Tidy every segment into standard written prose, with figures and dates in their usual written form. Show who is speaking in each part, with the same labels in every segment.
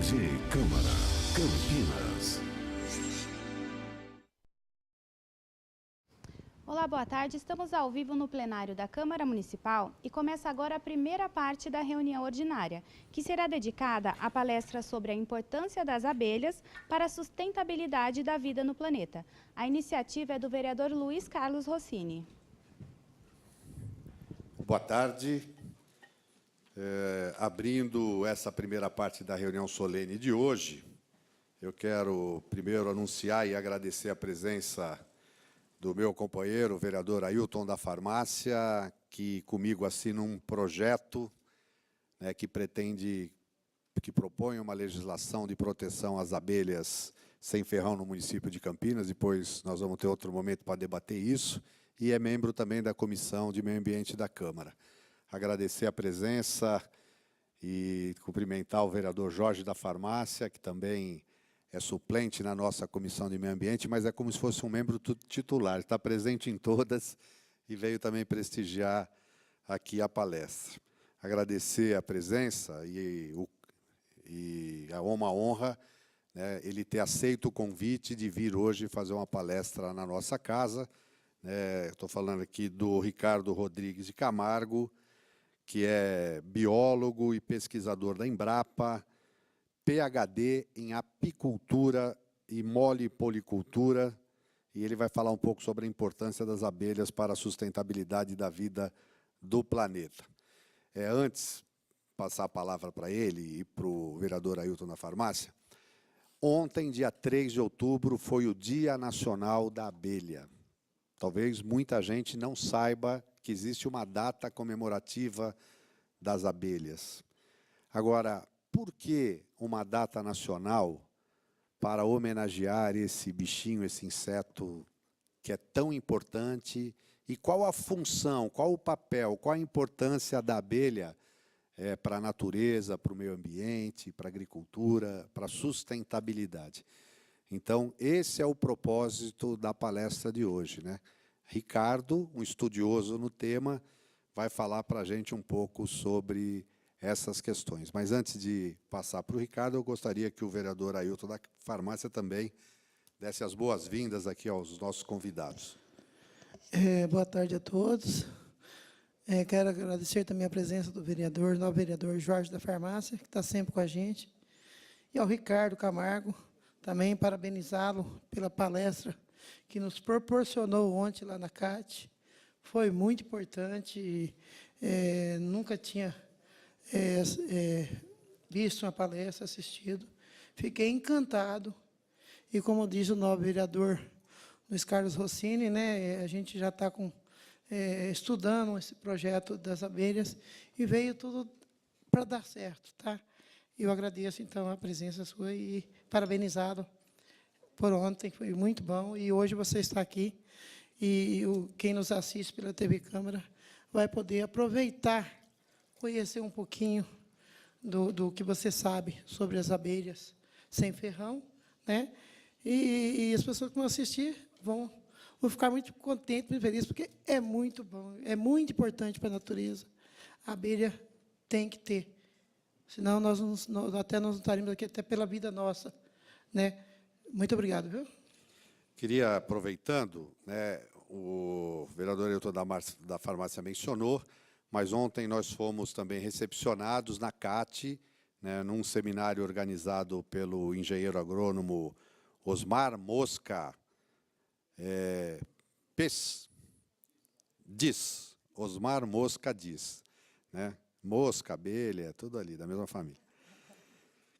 Speaker 1: TV Câmara, Campinas.
Speaker 2: Olá, boa tarde. Estamos ao vivo no plenário da Câmara Municipal e começa agora a primeira parte da reunião ordinária, que será dedicada à palestra sobre a importância das abelhas para a sustentabilidade da vida no planeta. A iniciativa é do vereador Luiz Carlos Rossini.
Speaker 3: Boa tarde. Abrindo essa primeira parte da reunião solene de hoje, eu quero primeiro anunciar e agradecer a presença do meu companheiro, o vereador Ailton da Farmácia, que comigo assina um projeto, né, que propõe uma legislação de proteção às abelhas sem ferrão no município de Campinas. Depois nós vamos ter outro momento para debater isso, e é membro também da Comissão de Meio Ambiente da Câmara. Agradecer a presença e cumprimentar o vereador Jorge da Farmácia, que também é suplente na nossa Comissão de Meio Ambiente, mas é como se fosse um membro titular, está presente em todas e veio também prestigiar aqui a palestra. Agradecer a presença e é uma honra, né, ele ter aceito o convite de vir hoje fazer uma palestra na nossa casa. Estou falando aqui do Ricardo Rodrigues de Camargo, que é biólogo e pesquisador da Embrapa, PhD em apicultura e molipolicultura, e ele vai falar um pouco sobre a importância das abelhas para a sustentabilidade da vida do planeta. Antes de passar a palavra para ele e para o vereador Ailton da Farmácia, ontem, dia 3 de outubro, foi o Dia Nacional da Abelha. Talvez muita gente não saiba que existe uma data comemorativa das abelhas. Agora, por que uma data nacional para homenagear esse bichinho, esse inseto que é tão importante? E qual a função, qual o papel, qual a importância da abelha para a natureza, para o meio ambiente, para a agricultura, para a sustentabilidade? Então, esse é o propósito da palestra de hoje, né? Ricardo, um estudioso no tema, vai falar para a gente um pouco sobre essas questões. Mas antes de passar para o Ricardo, eu gostaria que o vereador Ailton da Farmácia também desse as boas-vindas aqui aos nossos convidados.
Speaker 4: Boa tarde a todos. Quero agradecer também a presença do vereador, novo vereador Jorge da Farmácia, que está sempre com a gente, e ao Ricardo Camargo, também parabenizá-lo pela palestra que nos proporcionou ontem lá na CAT. Foi muito importante, nunca tinha visto uma palestra, assistido. Fiquei encantado, e como diz o novo vereador Luiz Carlos Rossini, né, a gente já está estudando esse projeto das abelhas, e veio tudo para dar certo, tá? Eu agradeço, então, a presença sua e parabenizá-lo por ontem, foi muito bom, e hoje você está aqui, e quem nos assiste pela TV Câmara vai poder aproveitar, conhecer um pouquinho do que você sabe sobre as abelhas sem ferrão, né? E as pessoas que vão assistir vão ficar muito contentes, muito felizes, porque é muito bom, é muito importante para a natureza. A abelha tem que ter, senão nós até não estaremos aqui até pela vida nossa, né? Muito obrigado, viu?
Speaker 3: Queria, aproveitando, né, o vereador Ailton da Farmácia mencionou, mas ontem nós fomos também recepcionados na CAT, né, num seminário organizado pelo engenheiro agrônomo Osmar Mosca Osmar Mosca Diz, né? Mosca, abelha, tudo ali, da mesma família.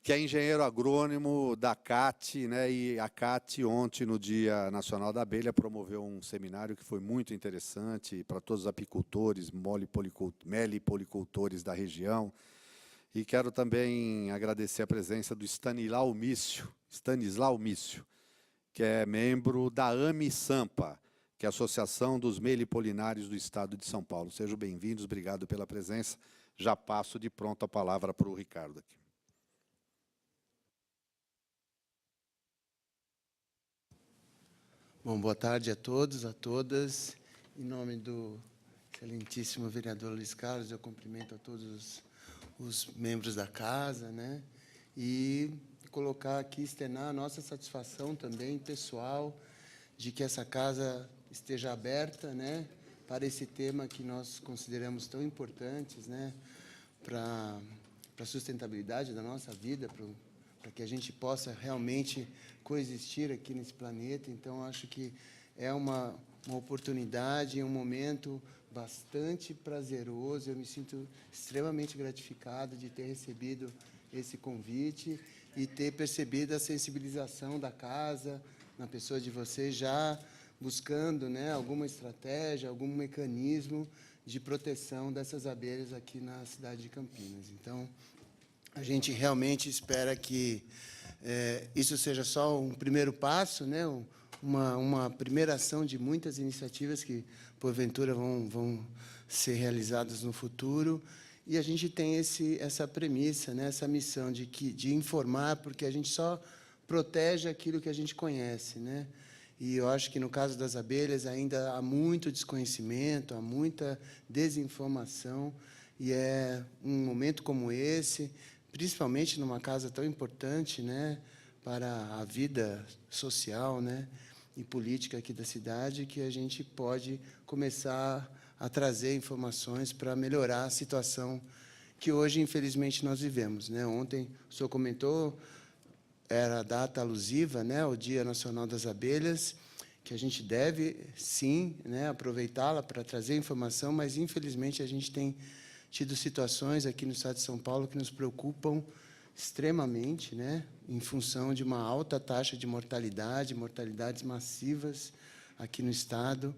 Speaker 3: Que é engenheiro agrônomo da CAT, né? E a CAT, ontem, no Dia Nacional da Abelha, promoveu um seminário que foi muito interessante para todos os apicultores, melipolicultores da região. E quero também agradecer a presença do Stanislau Mício, que é membro da AMI-SAMPA, que é a Associação dos Melipolinários do Estado de São Paulo. Sejam bem-vindos, obrigado pela presença. Já passo de pronto a palavra para o Ricardo aqui.
Speaker 5: Bom, boa tarde a todos, a todas. Em nome do excelentíssimo vereador Luiz Carlos, eu cumprimento a todos os membros da casa, né? e colocar aqui, externar a nossa satisfação também, pessoal, de que essa casa esteja aberta, né, para esse tema que nós consideramos tão importantes, né, para a sustentabilidade da nossa vida, para que a gente possa realmente coexistir aqui nesse planeta. Então, acho que é uma oportunidade, um momento bastante prazeroso. Eu me sinto extremamente gratificado de ter recebido esse convite e ter percebido a sensibilização da casa, na pessoa de vocês, já buscando, né, alguma estratégia, algum mecanismo de proteção dessas abelhas aqui na cidade de Campinas. Então, a gente realmente espera que isso seja só um primeiro passo, né, uma primeira ação de muitas iniciativas que, porventura, vão ser realizadas no futuro. E a gente tem essa premissa, né, essa missão de informar, porque a gente só protege aquilo que a gente conhece, né? E eu acho que, no caso das abelhas, ainda há muito desconhecimento, há muita desinformação, e é um momento como esse, principalmente numa casa tão importante, né, para a vida social, né, e política aqui da cidade, que a gente pode começar a trazer informações para melhorar a situação que hoje, infelizmente, nós vivemos, né? Ontem o senhor comentou, era a data alusiva, né, ao Dia Nacional das Abelhas, que a gente deve, sim, né, aproveitá-la para trazer informação, mas, infelizmente, a gente tem tido situações aqui no estado de São Paulo que nos preocupam extremamente, né, em função de uma alta taxa de mortalidade, mortalidades massivas aqui no estado,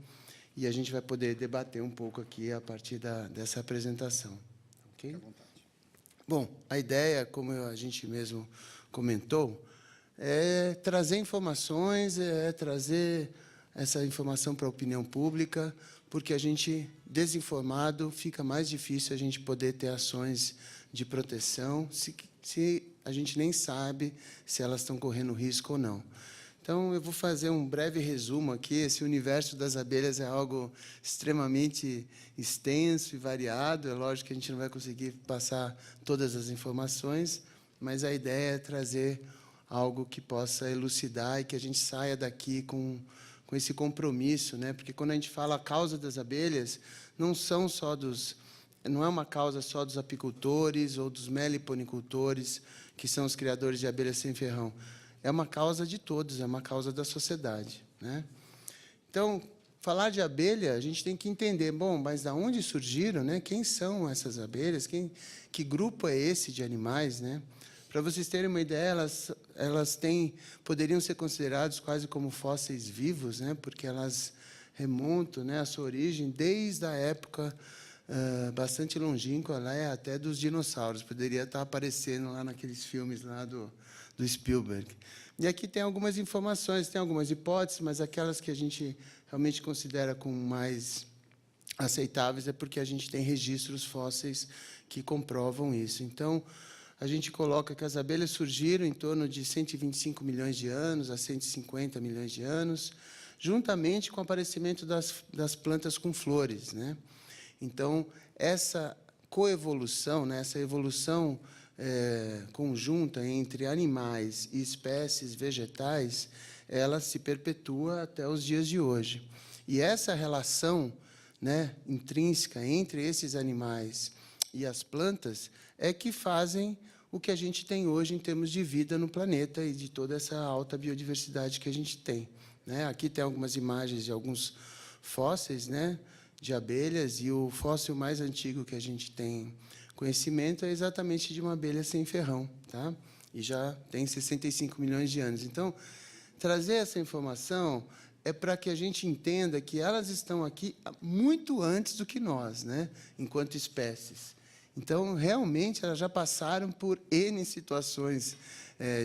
Speaker 5: e a gente vai poder debater um pouco aqui a partir dessa apresentação. Ok? Bom, a ideia, como a gente mesmo comentou, é trazer informações, é trazer essa informação para a opinião pública, porque a gente, desinformado, fica mais difícil a gente poder ter ações de proteção, se a gente nem sabe se elas estão correndo risco ou não. Então, eu vou fazer um breve resumo aqui. Esse universo das abelhas é algo extremamente extenso e variado. É lógico que a gente não vai conseguir passar todas as informações, mas a ideia é trazer algo que possa elucidar e que a gente saia daqui com esse compromisso, né? Porque, quando a gente fala a causa das abelhas, não é uma causa só dos apicultores ou dos meliponicultores, que são os criadores de abelhas sem ferrão. É uma causa de todos, é uma causa da sociedade, né? Então, falar de abelha, a gente tem que entender, bom, mas de onde surgiram, né? Quem são essas abelhas? Que grupo é esse de animais, né? Para vocês terem uma ideia, elas poderiam ser consideradas quase como fósseis vivos, né? Porque elas remontam, né, a sua origem desde a época bastante longínqua, lá até dos dinossauros. Poderia estar aparecendo lá naqueles filmes lá do Spielberg. E aqui tem algumas informações, tem algumas hipóteses, mas aquelas que a gente realmente considera como mais aceitáveis é porque a gente tem registros fósseis que comprovam isso. Então, a gente coloca que as abelhas surgiram em torno de 125 milhões de anos a 150 milhões de anos, juntamente com o aparecimento das plantas com flores, né? Então, essa coevolução, né, essa evolução conjunta entre animais e espécies vegetais, ela se perpetua até os dias de hoje. E essa relação, né, intrínseca entre esses animais e as plantas é que fazem o que a gente tem hoje em termos de vida no planeta e de toda essa alta biodiversidade que a gente tem, né? Aqui tem algumas imagens de alguns fósseis, né, de abelhas, e o fóssil mais antigo que a gente tem conhecimento é exatamente de uma abelha sem ferrão, tá? E já tem 65 milhões de anos. Então, trazer essa informação é para que a gente entenda que elas estão aqui muito antes do que nós, né, enquanto espécies. Então, realmente, elas já passaram por N situações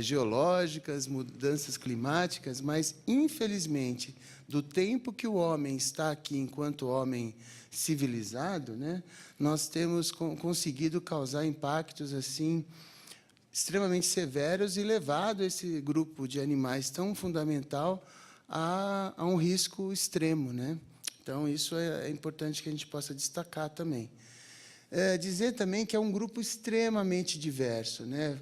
Speaker 5: geológicas, mudanças climáticas, mas, infelizmente, do tempo que o homem está aqui enquanto homem civilizado, né, nós temos conseguido causar impactos assim extremamente severos e levado esse grupo de animais tão fundamental a um risco extremo, né? Então, isso é importante que a gente possa destacar também. Dizer também que é um grupo extremamente diverso, né?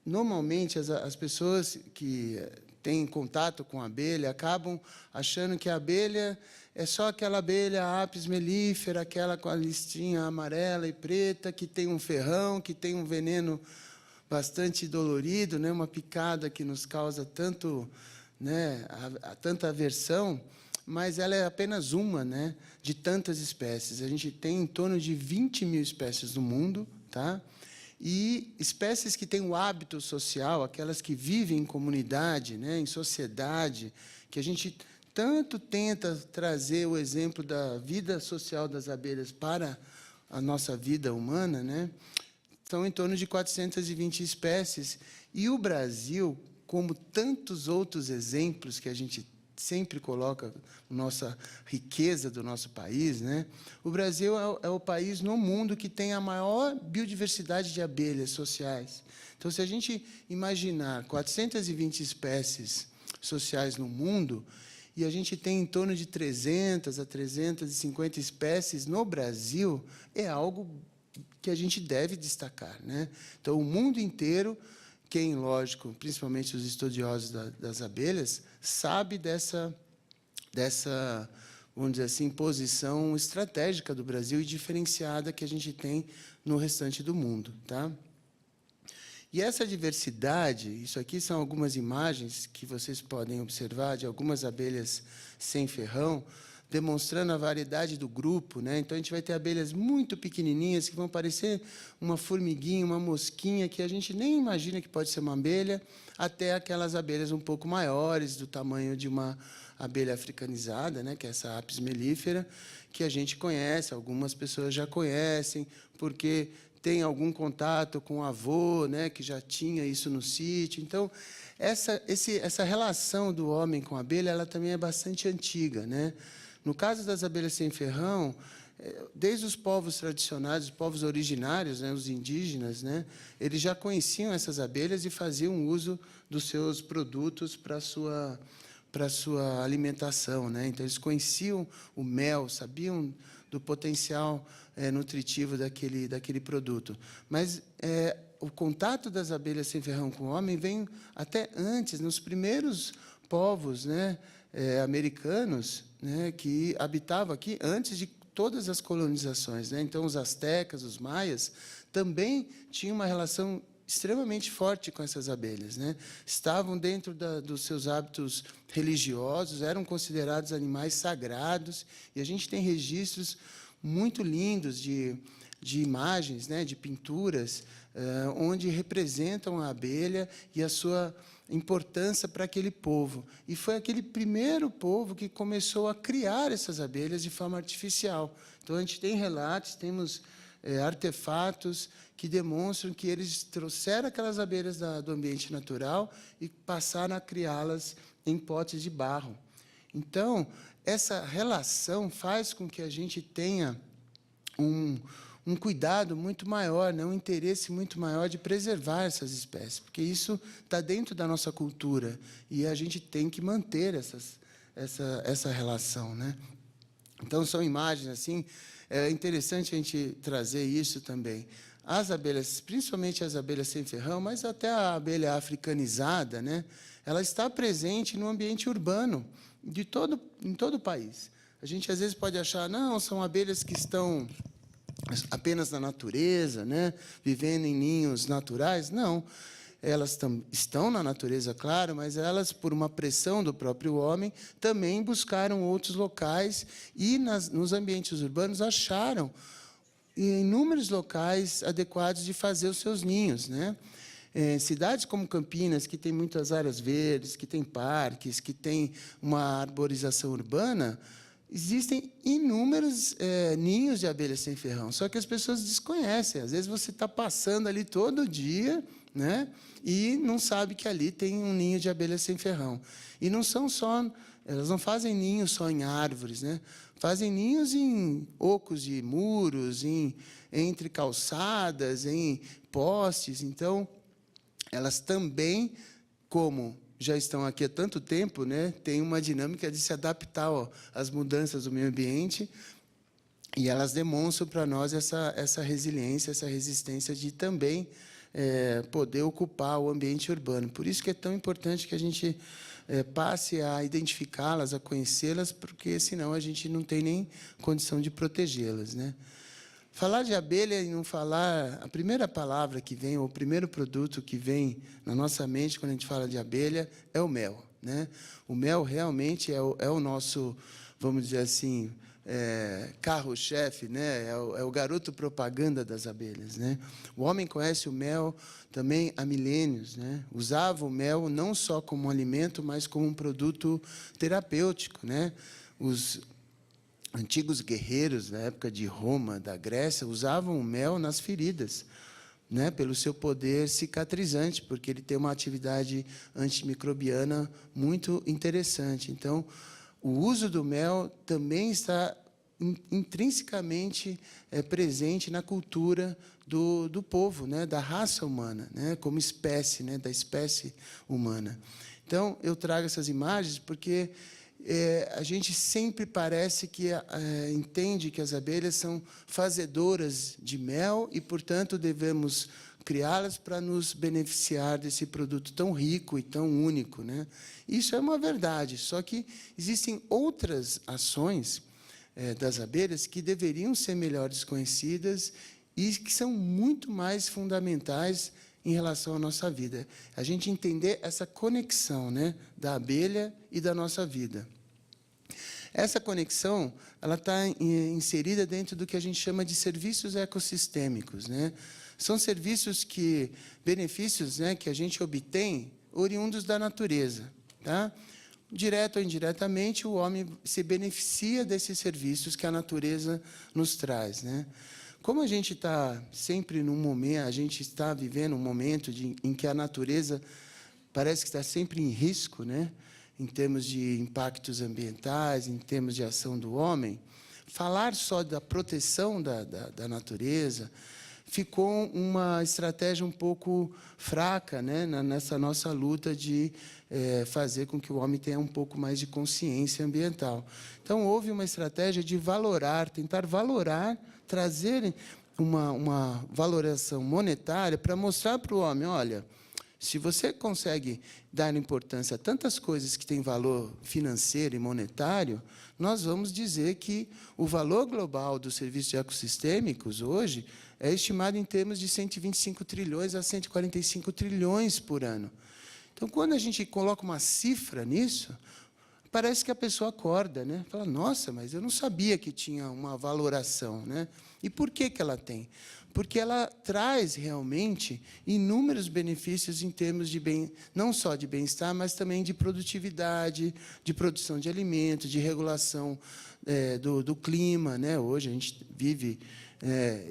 Speaker 5: normalmente, as pessoas que têm contato com a abelha acabam achando que a abelha é só aquela abelha Apis mellifera, aquela com a listinha amarela e preta, que tem um ferrão, que tem um veneno bastante dolorido, né, uma picada que nos causa tanto, né, tanta aversão, mas ela é apenas uma, né, de tantas espécies. A gente tem em torno de 20 mil espécies no mundo, tá? E espécies que têm o hábito social, aquelas que vivem em comunidade, né, em sociedade, que a gente tanto tenta trazer o exemplo da vida social das abelhas para a nossa vida humana, né, são em torno de 420 espécies. E o Brasil, como tantos outros exemplos que a gente sempre coloca nossa riqueza do nosso país, né? O Brasil é o país no mundo que tem a maior biodiversidade de abelhas sociais. Então, se a gente imaginar 420 espécies sociais no mundo, e a gente tem em torno de 300 a 350 espécies no Brasil, é algo que a gente deve destacar, né? Então, o mundo inteiro, quem, lógico, principalmente os estudiosos das abelhas, sabe dessa, vamos dizer assim, posição estratégica do Brasil e diferenciada que a gente tem no restante do mundo, tá? E essa diversidade, isso aqui são algumas imagens que vocês podem observar de algumas abelhas sem ferrão, demonstrando a variedade do grupo, né? Então, a gente vai ter abelhas muito pequenininhas, que vão parecer uma formiguinha, uma mosquinha, que a gente nem imagina que pode ser uma abelha, até aquelas abelhas um pouco maiores, do tamanho de uma abelha africanizada, né? Que é essa Apis mellifera, que a gente conhece, algumas pessoas já conhecem, porque tem algum contato com o avô, né? Que já tinha isso no sítio. Então, essa relação do homem com a abelha, ela também é bastante antiga, né? No caso das abelhas sem ferrão, desde os povos tradicionais, os povos originários, né, os indígenas, né, eles já conheciam essas abelhas e faziam uso dos seus produtos para a sua alimentação, né? Então, eles conheciam o mel, sabiam do potencial nutritivo daquele produto. Mas o contato das abelhas sem ferrão com o homem vem até antes, nos primeiros povos, né, americanos, né, que habitavam aqui antes de todas as colonizações, né? Então, os astecas, os maias, também tinham uma relação extremamente forte com essas abelhas, né? Estavam dentro dos seus hábitos religiosos, eram considerados animais sagrados, e a gente tem registros muito lindos de imagens, né, de pinturas, onde representam a abelha e a sua importância para aquele povo. E foi aquele primeiro povo que começou a criar essas abelhas de forma artificial. Então, a gente tem relatos, temos artefatos que demonstram que eles trouxeram aquelas abelhas do ambiente natural e passaram a criá-las em potes de barro. Então, essa relação faz com que a gente tenha um cuidado muito maior, né, um interesse muito maior de preservar essas espécies, porque isso está dentro da nossa cultura e a gente tem que manter essa relação, né? Então, são imagens assim. É interessante a gente trazer isso também. As abelhas, principalmente as abelhas sem ferrão, mas até a abelha africanizada, né, ela está presente no ambiente urbano em todo o país. A gente, às vezes, pode achar, não, são abelhas que estão apenas na natureza, né, vivendo em ninhos naturais. Não, elas estão na natureza, claro, mas elas, por uma pressão do próprio homem, também buscaram outros locais e, nos ambientes urbanos, acharam inúmeros locais adequados de fazer os seus ninhos, né? Cidades como Campinas, que tem muitas áreas verdes, que tem parques, que tem uma arborização urbana, existem inúmeros ninhos de abelhas sem ferrão, só que as pessoas desconhecem. Às vezes, você está passando ali todo dia, né, e não sabe que ali tem um ninho de abelhas sem ferrão. E não são só, elas não fazem ninhos só em árvores, né? Fazem ninhos em ocos de muros, entre calçadas, em postes. Então, elas também, como já estão aqui há tanto tempo, né, têm uma dinâmica de se adaptar às mudanças do meio ambiente, e elas demonstram para nós essa resiliência, essa resistência de também poder ocupar o ambiente urbano. Por isso que é tão importante que a gente passe a identificá-las, a conhecê-las, porque senão a gente não tem nem condição de protegê-las, né? Falar de abelha e não falar... A primeira palavra que vem, ou o primeiro produto que vem na nossa mente quando a gente fala de abelha, é o mel, né? O mel realmente é o nosso, vamos dizer assim, carro-chefe, né? É o garoto propaganda das abelhas, né? O homem conhece o mel também há milênios, né? Usava o mel não só como um alimento, mas como um produto terapêutico, né? Os antigos guerreiros da época de Roma, da Grécia, usavam o mel nas feridas, né, pelo seu poder cicatrizante, porque ele tem uma atividade antimicrobiana muito interessante. Então, o uso do mel também está intrinsecamente presente na cultura do povo, né, da raça humana, né, como espécie, né, da espécie humana. Então, eu trago essas imagens porque a gente sempre parece que entende que as abelhas são fazedoras de mel e, portanto, devemos criá-las para nos beneficiar desse produto tão rico e tão único, né? Isso é uma verdade, só que existem outras ações das abelhas que deveriam ser melhores conhecidas e que são muito mais fundamentais em relação à nossa vida. A gente entender essa conexão, né, da abelha e da nossa vida. Essa conexão ela está inserida dentro do que a gente chama de serviços ecossistêmicos, né? São benefícios, né, que a gente obtém oriundos da natureza, tá? Direto ou indiretamente, o homem se beneficia desses serviços que a natureza nos traz, né? Como a gente está sempre num momento, a gente está vivendo um momento em que a natureza parece que está sempre em risco, né? Em termos de impactos ambientais, em termos de ação do homem, falar só da proteção da natureza ficou uma estratégia um pouco fraca, né, nessa nossa luta de fazer com que o homem tenha um pouco mais de consciência ambiental. Então, houve uma estratégia de tentar valorar, trazer uma valoração monetária para mostrar para o homem, olha, se você consegue dar importância a tantas coisas que têm valor financeiro e monetário, nós vamos dizer que o valor global dos serviços ecossistêmicos, hoje, é estimado em termos de 125 trilhões a 145 trilhões por ano. Então, quando a gente coloca uma cifra nisso, parece que a pessoa acorda, né? Fala, nossa, mas eu não sabia que tinha uma valoração, né? E por que ela tem? Porque ela traz realmente inúmeros benefícios em termos de não só de bem-estar, mas também de produtividade, de produção de alimentos, de regulação do clima, né? Hoje a gente vive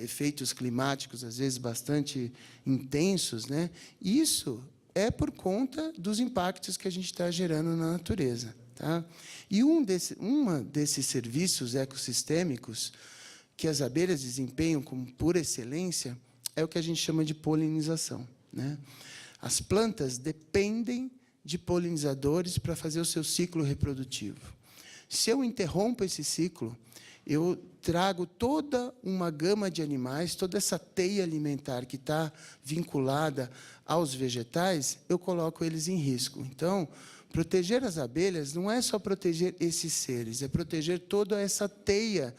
Speaker 5: efeitos climáticos, às vezes, bastante intensos, né? Isso é por conta dos impactos que a gente está gerando na natureza, tá? E uma desses serviços ecossistêmicos que as abelhas desempenham como por excelência é o que a gente chama de polinização, né? As plantas dependem de polinizadores para fazer o seu ciclo reprodutivo. Se eu interrompo esse ciclo, eu trago toda uma gama de animais, toda essa teia alimentar que está vinculada aos vegetais, eu coloco eles em risco. Então, proteger as abelhas não é só proteger esses seres, é proteger toda essa teia,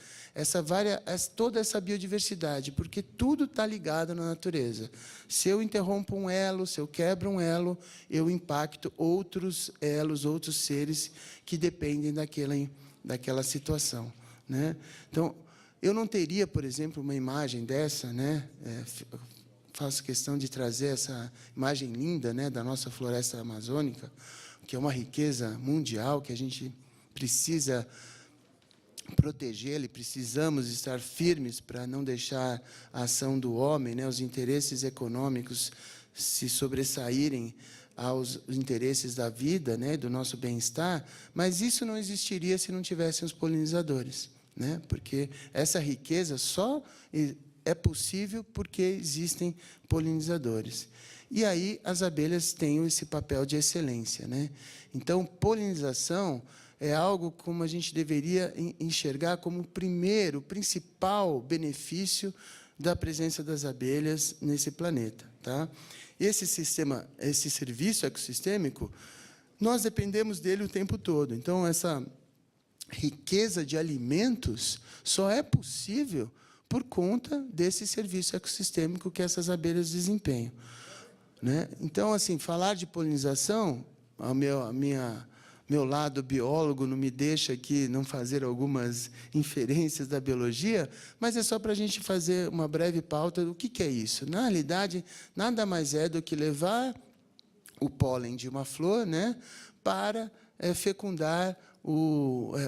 Speaker 5: toda essa biodiversidade, porque tudo está ligado na natureza. Se eu interrompo um elo, se eu quebro um elo, eu impacto outros elos, outros seres que dependem daquela situação, né? Então, eu não teria, por exemplo, uma imagem dessa, né? Faço questão de trazer essa imagem linda, né, da nossa floresta amazônica, que é uma riqueza mundial que a gente precisa protegê-la e precisamos estar firmes para não deixar a ação do homem, né, os interesses econômicos se sobressaírem aos interesses da vida, né, do nosso bem-estar, mas isso não existiria se não tivessem os polinizadores, né, porque essa riqueza só é possível porque existem polinizadores. E aí as abelhas têm esse papel de excelência, né? Então, polinização é algo como a gente deveria enxergar como o principal benefício da presença das abelhas nesse planeta. Tá? Esse serviço ecossistêmico, nós dependemos dele o tempo todo. Então, essa riqueza de alimentos só é possível por conta desse serviço ecossistêmico que essas abelhas desempenham. Né? Então, assim, falar de polinização, meu lado biólogo não me deixa aqui não fazer algumas inferências da biologia, mas é só para a gente fazer uma breve pauta do que é isso. Na realidade, nada mais é do que levar o pólen de uma flor, né, para fecundar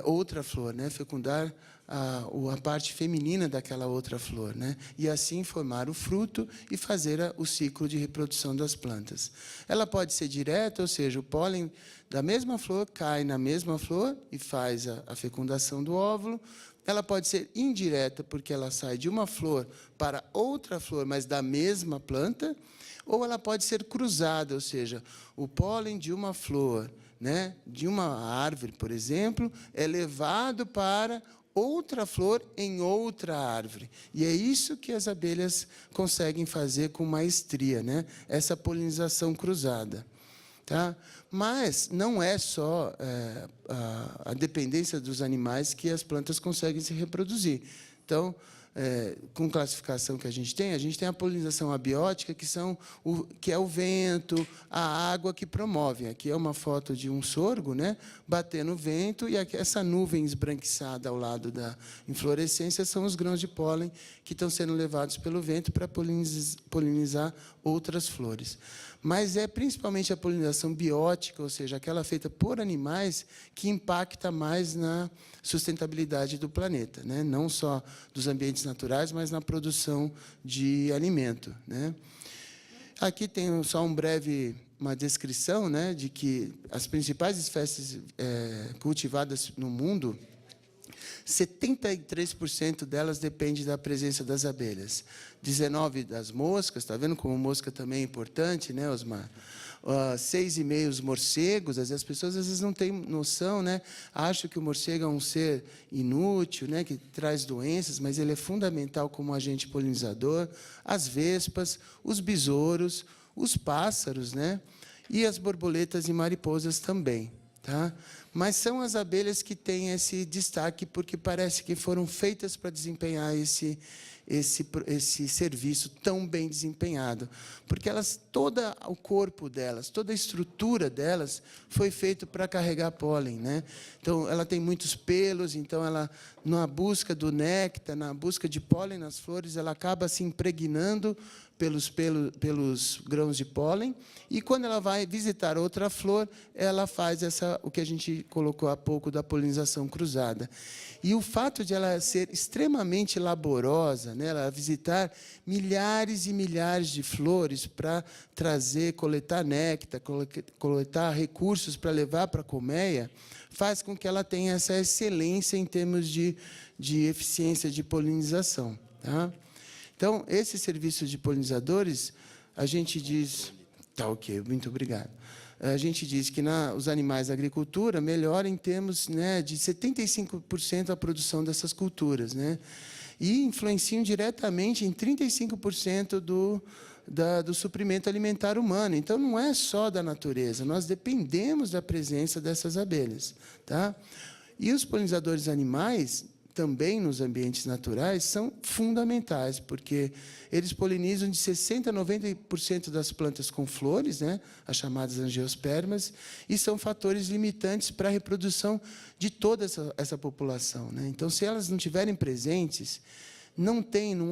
Speaker 5: outra flor, né, fecundar a parte feminina daquela outra flor, né, e assim formar o fruto e fazer o ciclo de reprodução das plantas. Ela pode ser direta, ou seja, o pólen da mesma flor cai na mesma flor e faz a fecundação do óvulo. Ela pode ser indireta, porque ela sai de uma flor para outra flor, mas da mesma planta, ou ela pode ser cruzada, ou seja, o pólen de uma flor, né, de uma árvore, por exemplo, é levado para outra flor em outra árvore. E é isso que as abelhas conseguem fazer com maestria, né, essa polinização cruzada. Tá? Mas não é só a dependência dos animais que as plantas conseguem se reproduzir. Então, com classificação que a gente tem a polinização abiótica, que é o vento, a água que promovem. Aqui é uma foto de um sorgo, né, batendo o vento, e aqui, essa nuvem esbranquiçada ao lado da inflorescência são os grãos de pólen que estão sendo levados pelo vento para polinizar outras flores. Mas é principalmente a polinização biótica, ou seja, aquela feita por animais, que impacta mais na sustentabilidade do planeta, né? Não só dos ambientes naturais, mas na produção de alimento, né? Aqui tem só uma descrição, né, de que as principais espécies cultivadas no mundo, 73% delas depende da presença das abelhas. 19% das moscas, está vendo como mosca também é importante, né, Osmar? 6,5% os morcegos. As pessoas às vezes não têm noção, né? Acham que o morcego é um ser inútil, né, que traz doenças, mas ele é fundamental como agente polinizador. As vespas, os besouros, os pássaros, né, e as borboletas e mariposas também. Tá? Mas são as abelhas que têm esse destaque, porque parece que foram feitas para desempenhar esse serviço tão bem desempenhado. Porque todo o corpo delas, toda a estrutura delas foi feito para carregar pólen, né? Então, ela tem muitos pelos, então, ela, na busca do néctar, na busca de pólen nas flores, ela acaba se impregnando pelos grãos de pólen, e quando ela vai visitar outra flor, ela faz o que a gente colocou há pouco da polinização cruzada. E o fato de ela ser extremamente laborosa, né, ela visitar milhares e milhares de flores para coletar néctar, coletar recursos para levar para a colmeia, faz com que ela tenha essa excelência em termos de eficiência de polinização. Tá? Então, esse serviço de polinizadores, a gente diz... Tá, ok, muito obrigado. A gente diz que os animais da agricultura melhoram em termos, né, de 75% a produção dessas culturas, né, e influenciam diretamente em 35% do suprimento alimentar humano. Então, não é só da natureza, nós dependemos da presença dessas abelhas. Tá? E os polinizadores animais, também nos ambientes naturais, são fundamentais, porque eles polinizam de 60% a 90% das plantas com flores, né, as chamadas angiospermas, e são fatores limitantes para a reprodução de toda essa população. Né? Então, se elas não estiverem presentes, não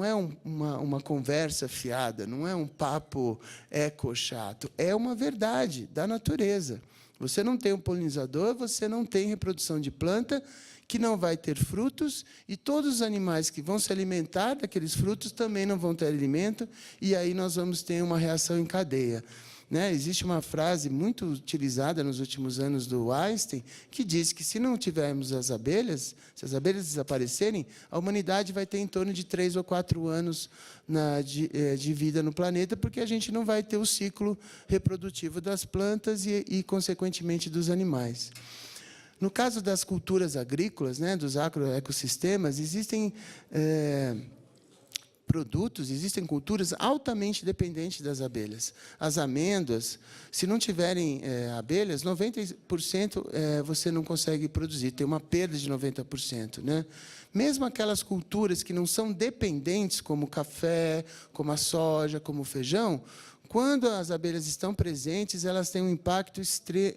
Speaker 5: é uma conversa fiada, não é um papo eco-chato, é uma verdade da natureza. Você não tem um polinizador, você não tem reprodução de planta, que não vai ter frutos, e todos os animais que vão se alimentar daqueles frutos também não vão ter alimento, e aí nós vamos ter uma reação em cadeia. Né? Existe uma frase muito utilizada nos últimos anos do Einstein, que diz que, se não tivermos as abelhas, se as abelhas desaparecerem, a humanidade vai ter em torno de 3 ou 4 anos de vida no planeta, porque a gente não vai ter o ciclo reprodutivo das plantas e consequentemente, dos animais. No caso das culturas agrícolas, né, dos agroecossistemas, existem produtos, existem culturas altamente dependentes das abelhas. As amêndoas, se não tiverem abelhas, 90% você não consegue produzir, tem uma perda de 90%. Né? Mesmo aquelas culturas que não são dependentes, como o café, como a soja, como o feijão, quando as abelhas estão presentes, elas têm um impacto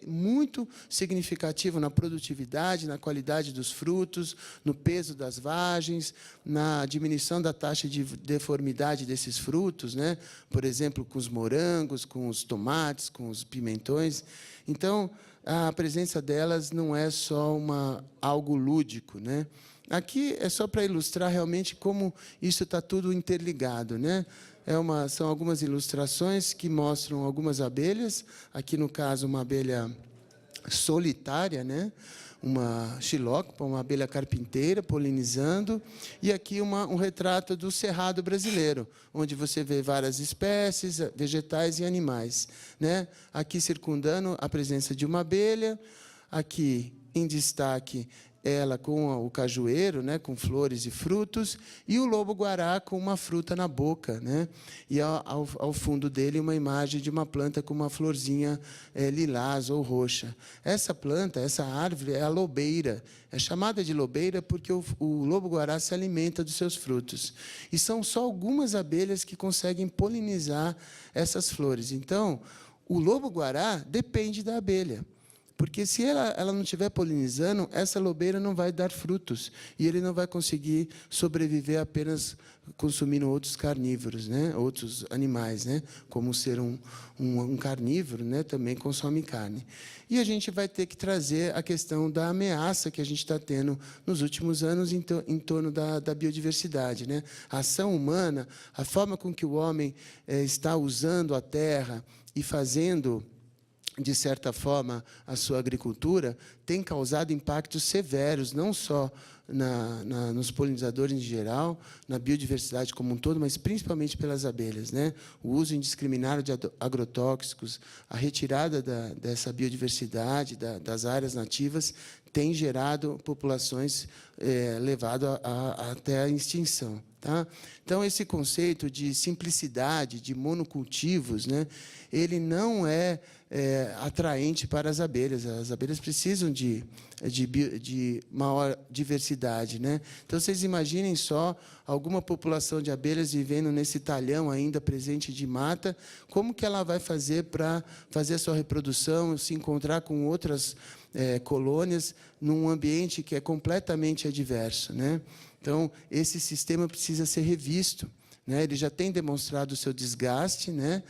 Speaker 5: muito significativo na produtividade, na qualidade dos frutos, no peso das vagens, na diminuição da taxa de deformidade desses frutos, né? Por exemplo, com os morangos, com os tomates, com os pimentões. Então, a presença delas não é só algo lúdico, né? Aqui é só para ilustrar realmente como isso está tudo interligado, né? São algumas ilustrações que mostram algumas abelhas. Aqui, no caso, uma abelha solitária, né? Uma xilócopa, uma abelha carpinteira, polinizando. E aqui um retrato do cerrado brasileiro, onde você vê várias espécies, vegetais e animais. Né? Aqui, circundando a presença de uma abelha. Aqui, em destaque, ela com o cajueiro, né, com flores e frutos, e o lobo-guará com uma fruta na boca, né? E ao fundo dele uma imagem de uma planta com uma florzinha lilás ou roxa. Essa planta, essa árvore é a lobeira. É chamada de lobeira porque o lobo-guará se alimenta dos seus frutos. E são só algumas abelhas que conseguem polinizar essas flores. Então, o lobo-guará depende da abelha. Porque, se ela não estiver polinizando, essa lobeira não vai dar frutos. E ele não vai conseguir sobreviver apenas consumindo outros carnívoros, né? Outros animais, né? Como ser um carnívoro, né? Também consome carne. E a gente vai ter que trazer a questão da ameaça que a gente está tendo nos últimos anos em torno da biodiversidade, né? A ação humana, a forma com que o homem está usando a terra e fazendo, de certa forma, a sua agricultura, tem causado impactos severos, não só nos polinizadores em geral, na biodiversidade como um todo, mas principalmente pelas abelhas, né? O uso indiscriminado de agrotóxicos, a retirada dessa biodiversidade, das áreas nativas, tem gerado populações levado até a extinção. Tá? Então, esse conceito de simplicidade, de monocultivos, né, ele não é atraente para as abelhas. As abelhas precisam de maior diversidade. Né? Então, vocês imaginem só alguma população de abelhas vivendo nesse talhão ainda presente de mata, como que ela vai fazer para fazer a sua reprodução, se encontrar com outras colônias num ambiente que é completamente adverso, né? Então, esse sistema precisa ser revisto. Né? Ele já tem demonstrado o seu desgaste, né?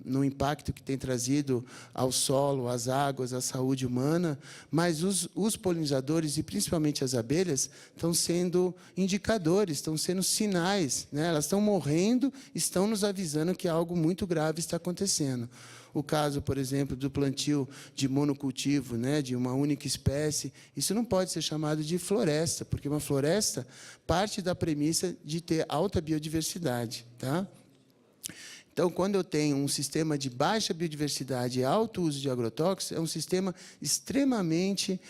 Speaker 5: No impacto que tem trazido ao solo, às águas, à saúde humana, mas os polinizadores, e principalmente as abelhas, estão sendo indicadores, estão sendo sinais. Né? Elas estão morrendo, estão nos avisando que algo muito grave está acontecendo. O caso, por exemplo, do plantio de monocultivo, né, de uma única espécie, isso não pode ser chamado de floresta, porque uma floresta parte da premissa de ter alta biodiversidade. Tá? Então, quando eu tenho um sistema de baixa biodiversidade e alto uso de agrotóxicos, é um sistema extremamente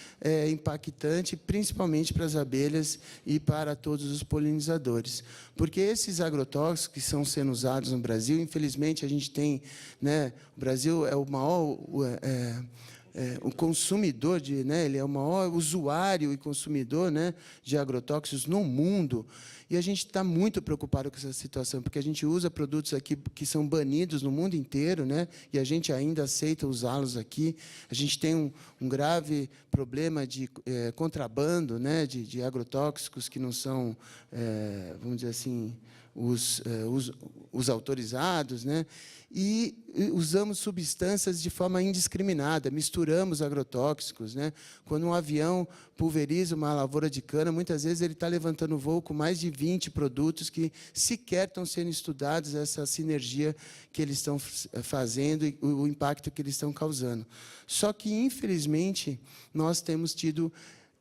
Speaker 5: impactante, principalmente para as abelhas e para todos os polinizadores. Porque esses agrotóxicos que estão sendo usados no Brasil, infelizmente, a gente tem, né, o Brasil é o maior o consumidor né, ele é o maior usuário e consumidor, né, de agrotóxicos no mundo. E a gente está muito preocupado com essa situação, porque a gente usa produtos aqui que são banidos no mundo inteiro, né, e a gente ainda aceita usá-los aqui. A gente tem um grave problema de contrabando, né, de agrotóxicos que não são, vamos dizer assim, os autorizados, né? E usamos substâncias de forma indiscriminada, misturamos agrotóxicos. Né? Quando um avião pulveriza uma lavoura de cana, muitas vezes ele está levantando voo com mais de 20 produtos que sequer estão sendo estudados, essa sinergia que eles estão fazendo e o impacto que eles estão causando. Só que, infelizmente, nós temos tido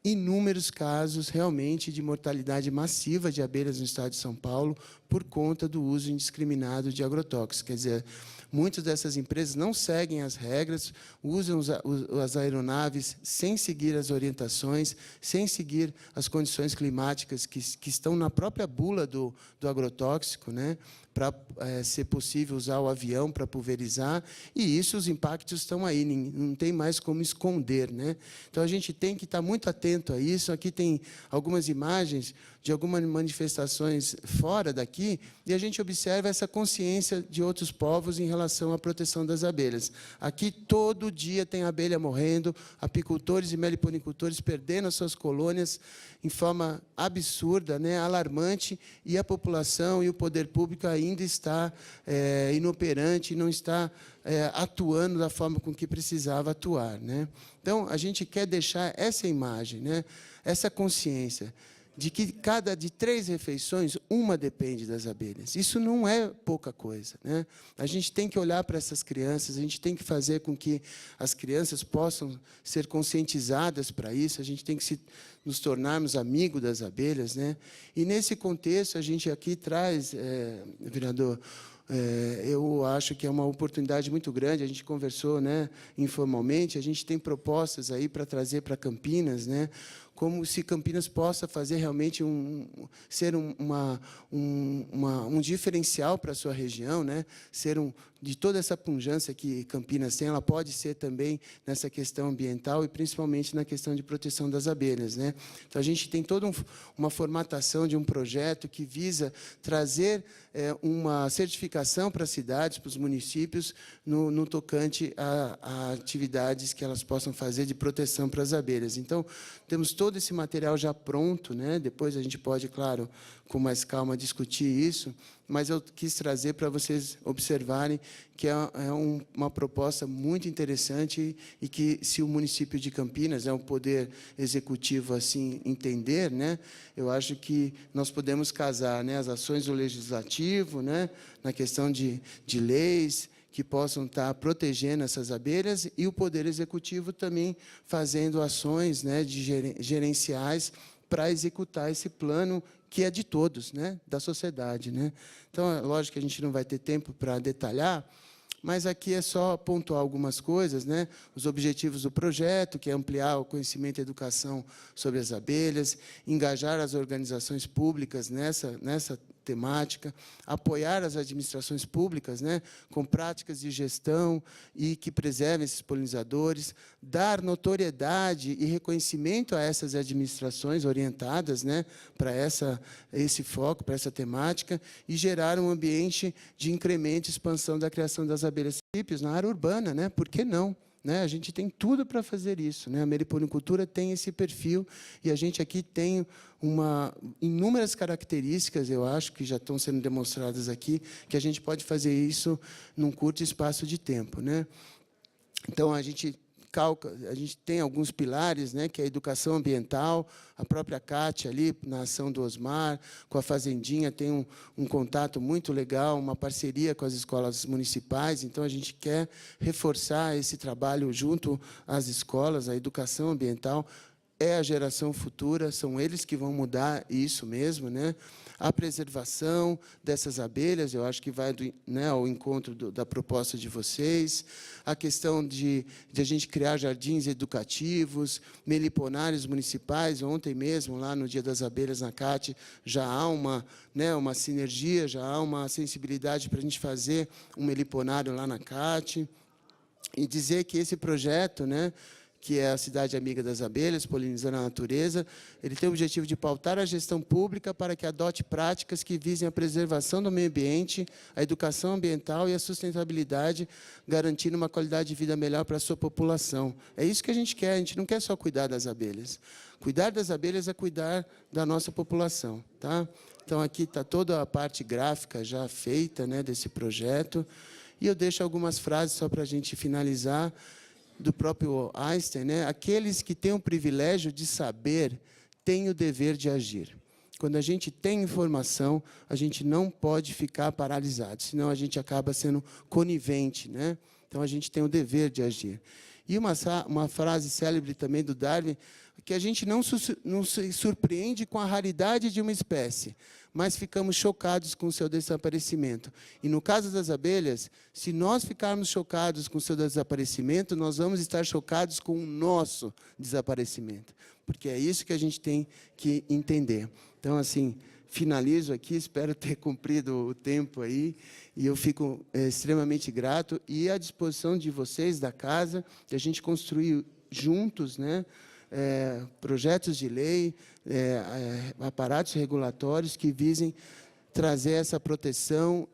Speaker 5: inúmeros casos, realmente, de mortalidade massiva de abelhas no estado de São Paulo por conta do uso indiscriminado de agrotóxicos. Quer dizer, muitas dessas empresas não seguem as regras, usam as aeronaves sem seguir as orientações, sem seguir as condições climáticas que estão na própria bula do agrotóxico, né, para ser possível usar o avião para pulverizar, e isso, os impactos estão aí, não tem mais como esconder, né? Então, a gente tem que estar muito atento a isso. Aqui tem algumas imagens de algumas manifestações fora daqui, e a gente observa essa consciência de outros povos em relação à proteção das abelhas. Aqui, todo dia, tem abelha morrendo, apicultores e meliponicultores perdendo as suas colônias em forma absurda, né, alarmante, e a população e o poder público ainda está inoperante, não está atuando da forma com que precisava atuar, né? Então, a gente quer deixar essa imagem, né, essa consciência de que de 3 refeições, uma depende das abelhas. Isso não é pouca coisa, né? A gente tem que olhar para essas crianças, a gente tem que fazer com que as crianças possam ser conscientizadas para isso, a gente tem que nos tornarmos amigos das abelhas, né? E, nesse contexto, a gente aqui traz, vereador, eu acho que é uma oportunidade muito grande. A gente conversou, né, informalmente, a gente tem propostas aí para trazer para Campinas, né, como se Campinas possa fazer realmente ser um diferencial para a sua região, né, ser de toda essa pujança que Campinas tem, ela pode ser também nessa questão ambiental e principalmente na questão de proteção das abelhas, né? Então, a gente tem toda uma formatação de um projeto que visa trazer uma certificação para as cidades, para os municípios, no tocante a atividades que elas possam fazer de proteção para as abelhas. Então, temos todo esse material já pronto, né? Depois a gente pode, claro, com mais calma, discutir isso, mas eu quis trazer para vocês observarem que é uma proposta muito interessante e que, se o município de Campinas, o poder executivo, assim entender, né, eu acho que nós podemos casar, né, as ações do legislativo, né, na questão de leis que possam estar protegendo essas abelhas, e o poder executivo também fazendo ações, né, gerenciais para executar esse plano que é de todos, né, da sociedade, né? Então, é lógico que a gente não vai ter tempo para detalhar, mas aqui é só pontuar algumas coisas, né? Os objetivos do projeto, que é ampliar o conhecimento e a educação sobre as abelhas, engajar as organizações públicas nessa temática, apoiar as administrações públicas, né, com práticas de gestão e que preservem esses polinizadores, dar notoriedade e reconhecimento a essas administrações orientadas, né, para esse foco, para essa temática, e gerar um ambiente de incremento e expansão da criação das abelhas típicas na área urbana, né? Por que não? Né? A gente tem tudo para fazer isso, né? A meliponicultura tem esse perfil, e a gente aqui tem inúmeras características, eu acho, que já estão sendo demonstradas aqui, que a gente pode fazer isso num curto espaço de tempo, né? Então, a gente tem alguns pilares, né, que é a educação ambiental, a própria Cátia, ali, na ação do Osmar, com a Fazendinha, tem um contato muito legal, uma parceria com as escolas municipais. Então, a gente quer reforçar esse trabalho junto às escolas. A educação ambiental é a geração futura, são eles que vão mudar isso mesmo, né? A preservação dessas abelhas, eu acho que vai ao encontro da proposta de vocês. A questão de a gente criar jardins educativos, meliponários municipais. Ontem mesmo, lá no Dia das Abelhas, na CAT, já há uma sinergia, já há uma sensibilidade para a gente fazer um meliponário lá na CAT. E dizer que esse projeto, né, que é a Cidade Amiga das Abelhas, Polinizando a Natureza, ele tem o objetivo de pautar a gestão pública para que adote práticas que visem a preservação do meio ambiente, a educação ambiental e a sustentabilidade, garantindo uma qualidade de vida melhor para a sua população. É isso que a gente não quer só cuidar das abelhas. Cuidar das abelhas é cuidar da nossa população, tá? Então, aqui está toda a parte gráfica já feita, né, desse projeto, e eu deixo algumas frases só para a gente finalizar, do próprio Einstein, né? Aqueles que têm o privilégio de saber têm o dever de agir. Quando a gente tem informação, a gente não pode ficar paralisado, senão a gente acaba sendo conivente, né? Então, a gente tem o dever de agir. E uma frase célebre também do Darwin: que a gente não se surpreende com a raridade de uma espécie, mas ficamos chocados com o seu desaparecimento. E no caso das abelhas, se nós ficarmos chocados com o seu desaparecimento, nós vamos estar chocados com o nosso desaparecimento, porque é isso que a gente tem que entender. Então, assim, finalizo aqui, espero ter cumprido o tempo aí, e eu fico extremamente grato e à disposição de vocês da casa, de a gente construir juntos, né, projetos de lei, aparatos regulatórios que visem trazer essa proteção,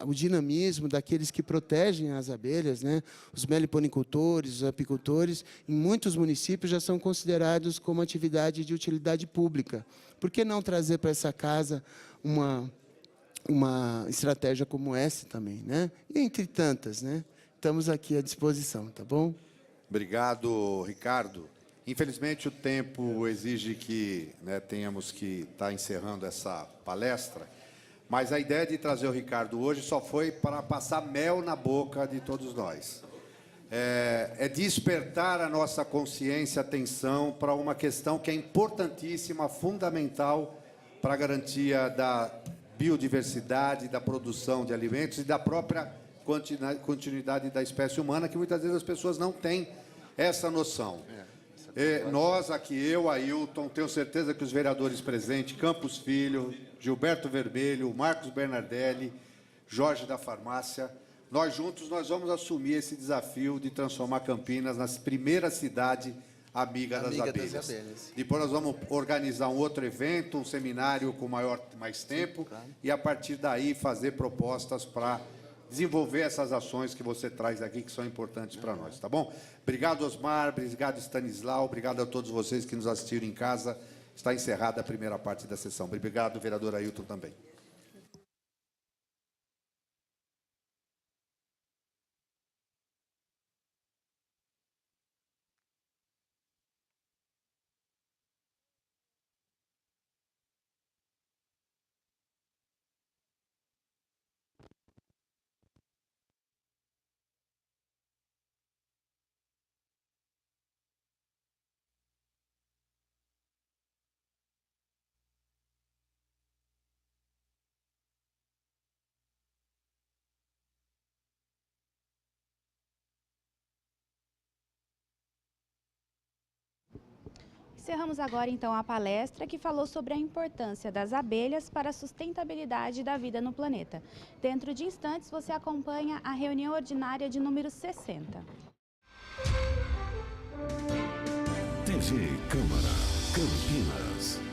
Speaker 5: o dinamismo daqueles que protegem as abelhas, né? Os meliponicultores, os apicultores, em muitos municípios já são considerados como atividade de utilidade pública. Por que não trazer para essa casa uma estratégia como essa também, né? E entre tantas, né? Estamos aqui à disposição, tá bom?
Speaker 3: Obrigado, Ricardo. Infelizmente, o tempo exige que, né, tenhamos que estar encerrando essa palestra, mas a ideia de trazer o Ricardo hoje só foi para passar mel na boca de todos nós. É despertar a nossa consciência, atenção para uma questão que é importantíssima, fundamental para a garantia da biodiversidade, da produção de alimentos e da própria continuidade da espécie humana, que muitas vezes as pessoas não têm essa noção. Nós aqui, eu, Ailton, tenho certeza que os vereadores presentes, Campos Filho, Gilberto Vermelho, Marcos Bernardelli, Jorge da Farmácia, nós juntos nós vamos assumir esse desafio de transformar Campinas na primeira cidade amiga das abelhas. Depois nós vamos organizar um outro evento, um seminário com mais tempo, sim, claro. E a partir daí fazer propostas para desenvolver essas ações que você traz aqui, que são importantes para nós, tá bom? Obrigado, Osmar, obrigado, Stanislau, obrigado a todos vocês que nos assistiram em casa. Está encerrada a primeira parte da sessão. Obrigado, vereador Ailton, também.
Speaker 2: Encerramos agora, então, a palestra que falou sobre a importância das abelhas para a sustentabilidade da vida no planeta. Dentro de instantes, você acompanha a reunião ordinária de número 60.
Speaker 1: TV Câmara Campinas.